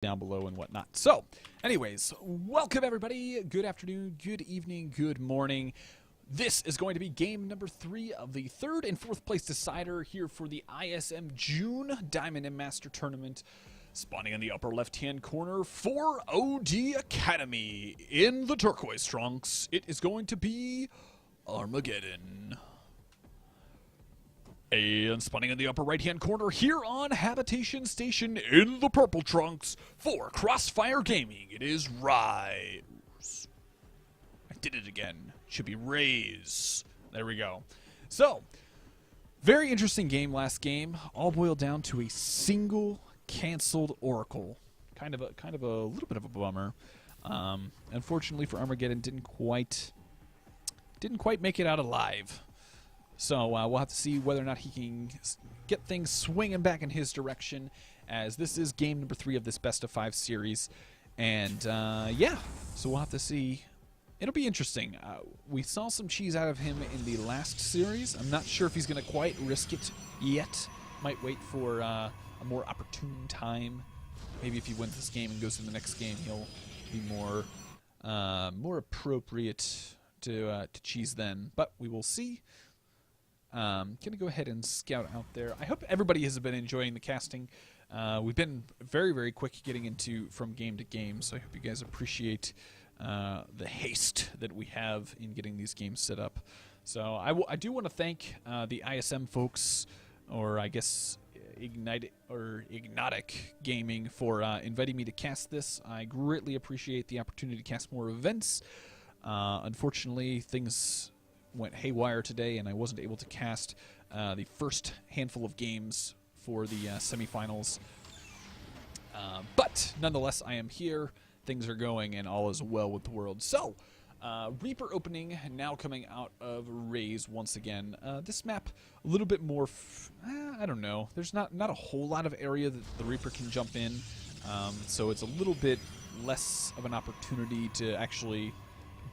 down below and whatnot. So, anyways, welcome everybody. Good afternoon, good evening, good morning. This is going to be game number 3 of the 3rd and 4th place decider here for the ISM June Diamond and Master Tournament. Spawning in the upper left-hand corner for OD Academy. In the turquoise trunks, it is going to be Armageddon. And spawning in the upper right-hand corner here on Habitation Station in the purple trunks for Crossfire Gaming, it is Raze. I did it again. Should be Raze. There we go. So, very interesting game last game. All boiled down to a single canceled Oracle. Kind of a little bit of a bummer. Unfortunately for Armageddon, didn't quite make it out alive. So we'll have to see whether or not he can get things swinging back in his direction, as this is game number 3 of this best of 5 series. And yeah, so we'll have to see. It'll be interesting. We saw some cheese out of him in the last series. I'm not sure if he's going to quite risk it yet. Might wait for a more opportune time. Maybe if he wins this game and goes to the next game, he'll be more appropriate to cheese then. But we will see. Gonna go ahead and scout out there. I hope everybody has been enjoying the casting. We've been very, very quick getting into from game to game, so I hope you guys appreciate the haste that we have in getting these games set up. So I do want to thank the ISM folks, or I guess Ignotic Gaming, for inviting me to cast this. I greatly appreciate the opportunity to cast more events. Unfortunately, things went haywire today, and I wasn't able to cast the first handful of games for the semifinals. But nonetheless, I am here. Things are going, and all is well with the world. So, Reaper opening now coming out of Raze once again. This map a little bit more. I don't know. There's not a whole lot of area that the Reaper can jump in, so it's a little bit less of an opportunity to actually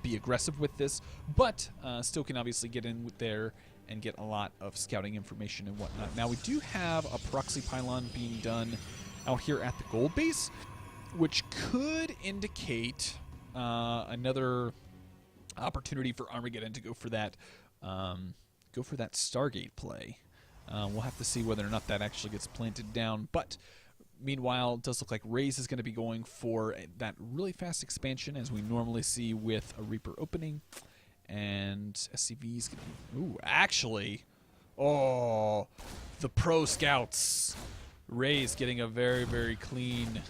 be aggressive with this, but still can obviously get in there and get a lot of scouting information and whatnot. Now, we do have a proxy pylon being done out here at the gold base, which could indicate another opportunity for Armageddon to go for that Stargate play. We'll have to see whether or not that actually gets planted down, but meanwhile, it does look like Raze is going to be going for that really fast expansion, as we normally see with a Reaper opening. And SCV is going to be... Ooh, actually... Oh, the pro scouts. Raze getting a very, very clean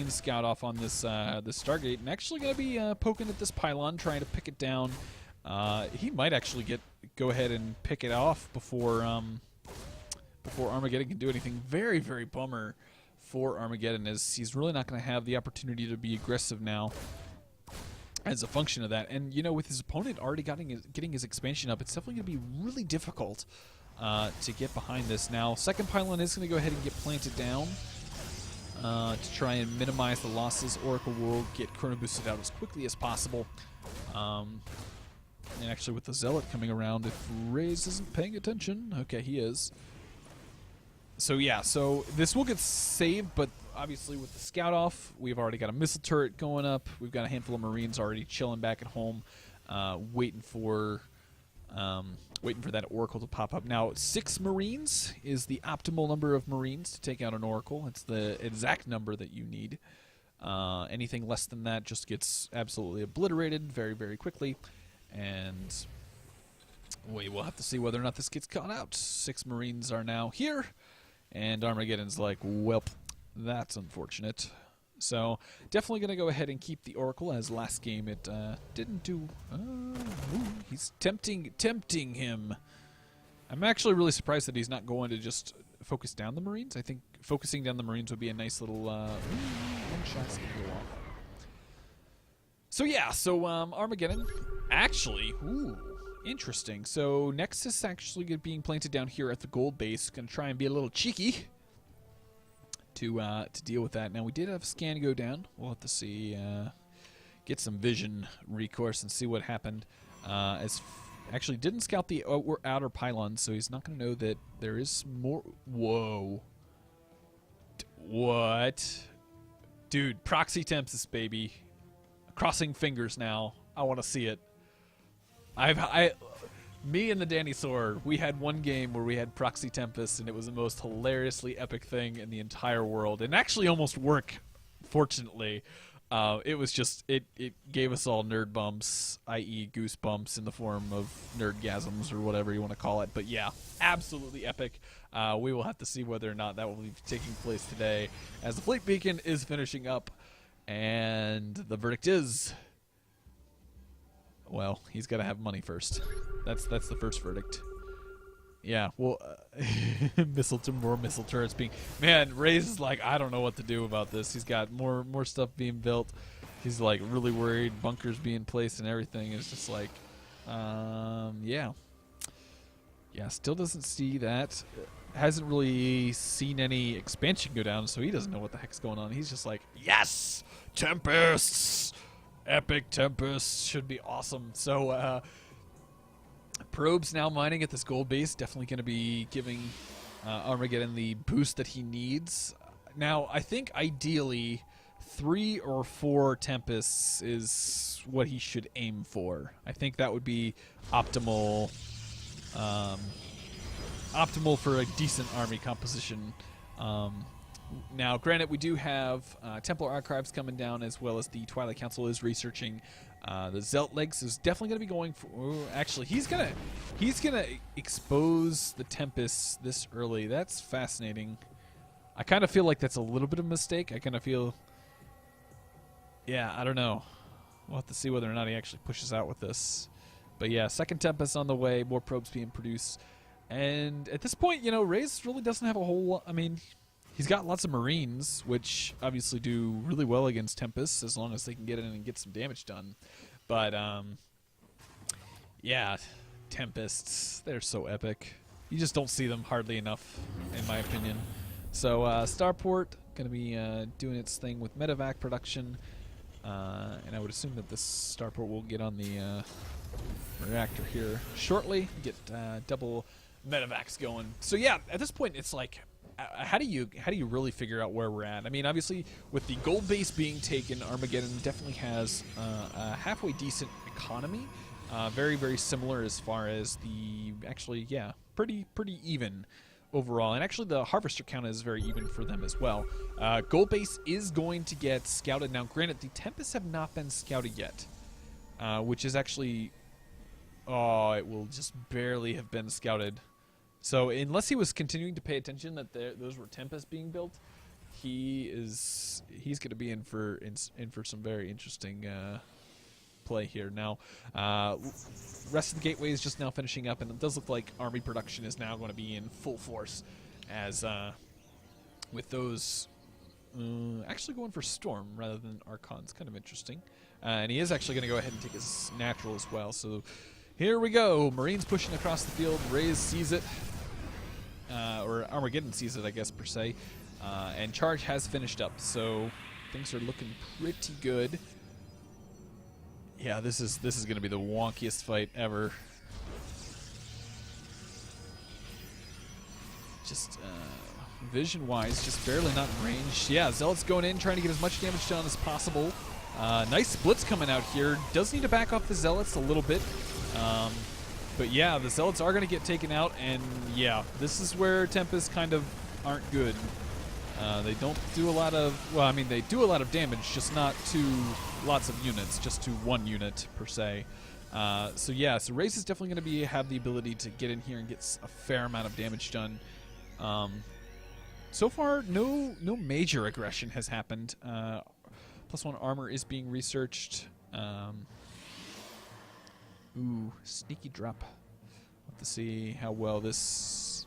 scout off on this this Stargate, and actually going to be poking at this pylon, trying to pick it down. He might actually go ahead and pick it off before Armageddon can do anything. Very, very bummer for Armageddon, as he's really not going to have the opportunity to be aggressive now as a function of that. And, you know, with his opponent already getting his expansion up, it's definitely going to be really difficult to get behind this. Now, second pylon is going to go ahead and get planted down to try and minimize the losses. Oracle will get chrono boosted out as quickly as possible. And actually, with the Zealot coming around, if Raze isn't paying attention, okay, he is. So yeah, so this will get saved, but obviously with the scout off, we've already got a missile turret going up. We've got a handful of Marines already chilling back at home, waiting for that Oracle to pop up. Now, 6 Marines is the optimal number of Marines to take out an Oracle. It's the exact number that you need. Anything less than that just gets absolutely obliterated very, very quickly. And we will have to see whether or not this gets caught out. 6 Marines are now here. And Armageddon's like, welp, that's unfortunate. So, definitely going to go ahead and keep the Oracle, as last game it didn't do... he's tempting him. I'm actually really surprised that he's not going to just focus down the Marines. I think focusing down the Marines would be a nice little... one shot's going to go off. So yeah, Armageddon actually... Ooh. Interesting. So Nexus actually being planted down here at the gold base. Going to try and be a little cheeky to deal with that. Now, we did have a scan go down. We'll have to see, get some vision recourse and see what happened. Actually didn't scout the outer pylon, so he's not going to know that there is more. Whoa. What? Dude, Proxy Tempest, baby. Crossing fingers now. I want to see it. Me and the Danny Sword, we had one game where we had Proxy Tempest, and it was the most hilariously epic thing in the entire world. And actually almost worked, fortunately. It was just, it gave us all nerd bumps, i.e. goosebumps in the form of nerdgasms or whatever you want to call it. But yeah, absolutely epic. We will have to see whether or not that will be taking place today as the Fleet Beacon is finishing up. And the verdict is, well, he's got to have money first. That's the first verdict. Yeah, well, more missile turrets being... Man, Raze is like, I don't know what to do about this. He's got more stuff being built. He's like really worried, bunkers being placed and everything. It's just like, yeah. Yeah, still doesn't see that. Hasn't really seen any expansion go down, so he doesn't know what the heck's going on. He's just like, yes, Tempests! Epic Tempests should be awesome. So, Probe's now mining at this gold base, definitely going to be giving Armageddon the boost that he needs. Now, I think ideally 3 or 4 Tempests is what he should aim for. I think that would be optimal, optimal for a decent army composition. Now, granted, we do have Templar Archives coming down, as well as the Twilight Council is researching. The Zelt Legs is definitely going to be going for... actually, he's gonna expose the Tempests this early. That's fascinating. I kind of feel like that's a little bit of a mistake. I kind of feel... Yeah, I don't know. We'll have to see whether or not he actually pushes out with this. But yeah, second Tempest on the way, more probes being produced. And at this point, you know, Raze really doesn't have a whole lot... I mean... He's got lots of Marines, which obviously do really well against Tempests as long as they can get in and get some damage done. But, yeah, Tempests, they're so epic. You just don't see them hardly enough, in my opinion. So, Starport, going to be doing its thing with medevac production. And I would assume that this Starport will get on the reactor here shortly, get double medevacs going. So, yeah, at this point, it's like... How do you really figure out where we're at? I mean, obviously, with the gold base being taken, Armageddon definitely has a halfway decent economy. Very, very similar as far as the... Actually, yeah, pretty even overall. And actually, the harvester count is very even for them as well. Gold base is going to get scouted. Now, granted, the Tempests have not been scouted yet, which is actually... Oh, it will just barely have been scouted. So unless he was continuing to pay attention that those were Tempests being built, he's going to be in for some very interesting play here. Now, rest of the gateway is just now finishing up, and it does look like army production is now going to be in full force, as with those actually going for Storm rather than Archon. It's kind of interesting, and he is actually going to go ahead and take his natural as well. So here we go, Marines pushing across the field. Raze sees it. Or Armageddon sees it, I guess, per se. And charge has finished up, so things are looking pretty good. Yeah, this is going to be the wonkiest fight ever. Just vision-wise, just barely not in range. Yeah, Zealot's going in, trying to get as much damage done as possible. Nice splits coming out here. Does need to back off the Zealots a little bit. But yeah, the Zealots are going to get taken out, and yeah, this is where Tempests kind of aren't good. They don't do a lot of, well, I mean, they do a lot of damage, just not to lots of units, just to one unit per se. So yeah, so Raze is definitely going to have the ability to get in here and get a fair amount of damage done. So far, no major aggression has happened. +1 armor is being researched. Ooh, sneaky drop. Have to see how well this...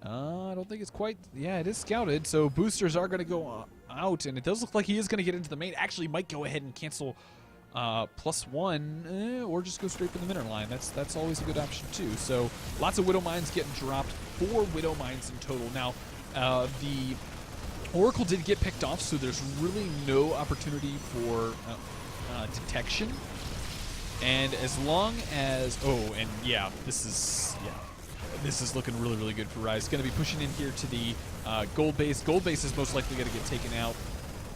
I don't think it's quite... Yeah, it is scouted, so boosters are going to go out, and it does look like he is going to get into the main. Actually, might go ahead and cancel +1, or just go straight for the mineral line. That's always a good option, too. So, lots of Widow Mines getting dropped. 4 Widow Mines in total. Now, the Oracle did get picked off, so there's really no opportunity for detection. And as long as... Oh, and yeah, this is... Yeah. This is looking really, really good for Raze. Going to be pushing in here to the gold base. Gold base is most likely going to get taken out.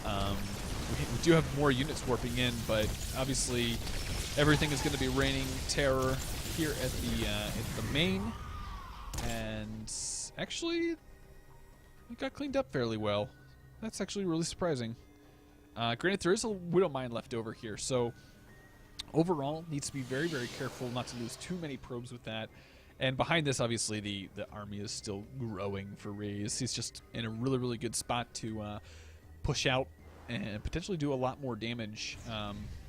We do have more units warping in, but obviously everything is going to be raining terror here at the main. And actually, it got cleaned up fairly well. That's actually really surprising. Granted, there is a Widow Mine left over here, so overall, needs to be very, very careful not to lose too many probes with that. And behind this, obviously, the army is still growing for Raze. He's just in a really, really good spot to push out and potentially do a lot more damage.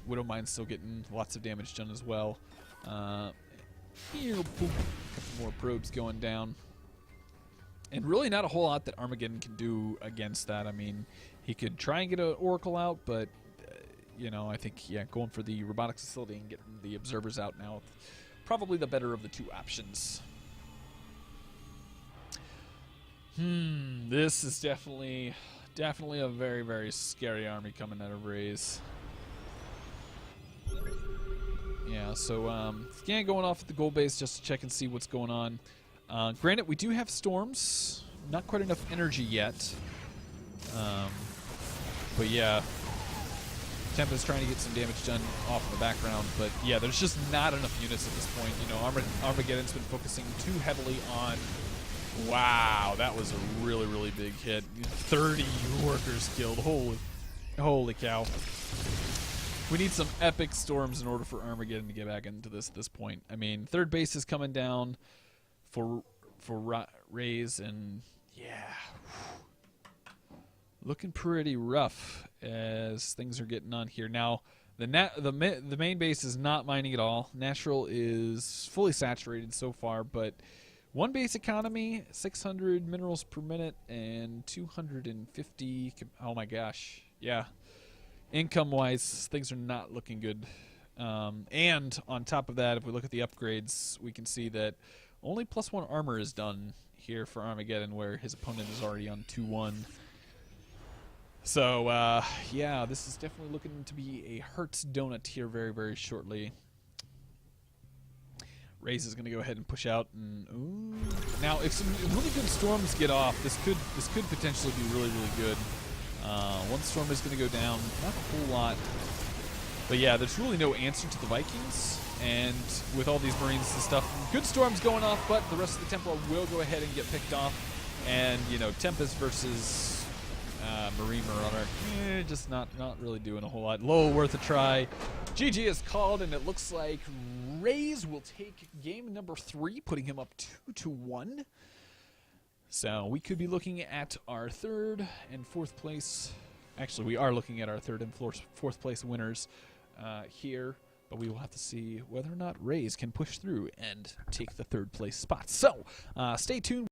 Widow Mine's still getting lots of damage done as well. Here, boom, a couple more probes going down. And really not a whole lot that Armageddon can do against that. I mean, he could try and get an Oracle out, but, you know, I think, yeah, going for the robotics facility and getting the observers out now, probably the better of the two options. This is definitely a very, very scary army coming out of Raze. Yeah, so scan going off at the gold base just to check and see what's going on. Granted, we do have storms. Not quite enough energy yet. But yeah, Tempest trying to get some damage done off in the background. But yeah, there's just not enough units at this point. You know, Armageddon's been focusing too heavily on... Wow, that was a really, really big hit. 30 workers killed. Holy cow. We need some epic storms in order for Armageddon to get back into this at this point. I mean, third base is coming down for Raze, and yeah, looking pretty rough as things are getting on here. Now, the main base is not mining at all. Natural is fully saturated so far, but one base economy, 600 minerals per minute, and 250. Oh my gosh, yeah. Income-wise, things are not looking good. And on top of that, if we look at the upgrades, we can see that only +1 armor is done here for Armageddon, where his opponent is already on 2-1. So, yeah, this is definitely looking to be a Hertz donut here very, very shortly. Raze is going to go ahead and push out. And ooh. Now, if some really good storms get off, this could potentially be really, really good. One storm is going to go down, not a whole lot. But yeah, there's really no answer to the Vikings. And with all these Marines and stuff, good storms going off, but the rest of the Templar will go ahead and get picked off. And, you know, Tempest versus Marine Marauder, just not really doing a whole lot. Low, worth a try. GG is called, and it looks like Raze will take game number 3, putting him up 2-1. So we could be looking at our 3rd and 4th place. Actually, we are looking at our 3rd and 4th place winners here. But we will have to see whether or not Raze can push through and take the 3rd place spot. So stay tuned.